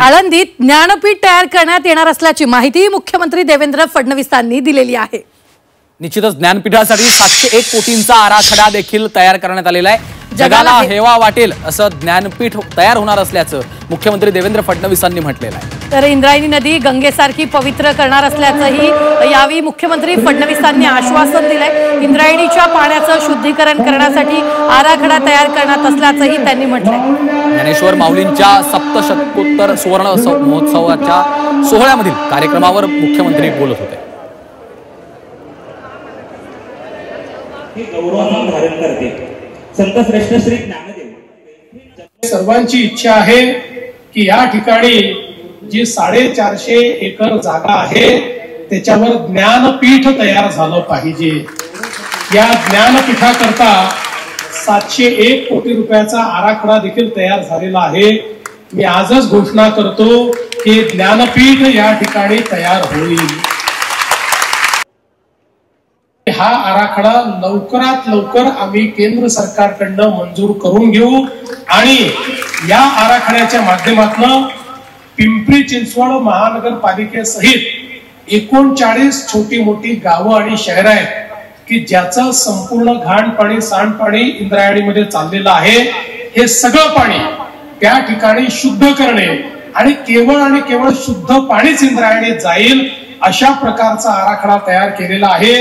आळंदीत ज्ञानपीठ तयार करण्यात येणार असल्याची माहिती मुख्यमंत्री देवेंद्र फडणवीसांनी दिलेली आहे। निश्चितच ज्ञानपीठासाठी 701 कोटींचा आराखडा देखील तयार करण्यात आलेला आहे। जगाला हेवा वाटेल असं ज्ञानपीठ तयार होणार असल्याचं मुख्यमंत्री देवेंद्र फडणवीसांनी म्हटलेलं आहे। तर इंद्रायणी नदी गंगेसारखी पवित्र करणार असल्याचंही यावेळी मुख्यमंत्री फडणवीसांनी आश्वासन दिलंय। इंद्रायणीच्या पाण्याचं शुद्धीकरण करण्यासाठी आराखडा तयार करण्यात असल्याचंही त्यांनी म्हटलंय। ज्ञानेश्वर माऊलींच्या सप्तशतकोत्तर सुवर्ण महोत्सवाच्या सोहळ्यामधील कार्यक्रमावर मुख्यमंत्री बोलत होते। गौरवानं धारण करते संत श्रेष्ठ श्री ज्ञानदेव। सर्वांची इच्छा आहे की या ठिकाणी जी 450 एकर जागा आहे त्याच्यावर ज्ञानपीठ तयार झालं पाहिजे। या ज्ञानपीठाकरता 701 कोटी रुपयाचा आराखडा देखील तयार झालेला आहे। मी आजच घोषणा करतो की ज्ञानपीठ या ठिकाणी तयार होईल। हा आराखडा लवकरात लवकर आम्ही केंद्र सरकारकडून मंजूर करून घेऊ आणि या आराखड्याच्या माध्यमातून पिंपरी चिंचवड महानगरपालिकेसहित 39 छोटी मोठी गावं आणि शहरं आहेत की ज्याचं संपूर्ण घाण पाणी सांडपाणी इंद्रायणीमध्ये चाललेलं आहे। हे सगळं पाणी त्या ठिकाणी शुद्ध करणे आणि केवळ शुद्ध पाणीच इंद्रायणीत जाईल अशा प्रकारचा आराखडा तयार केलेला आहे।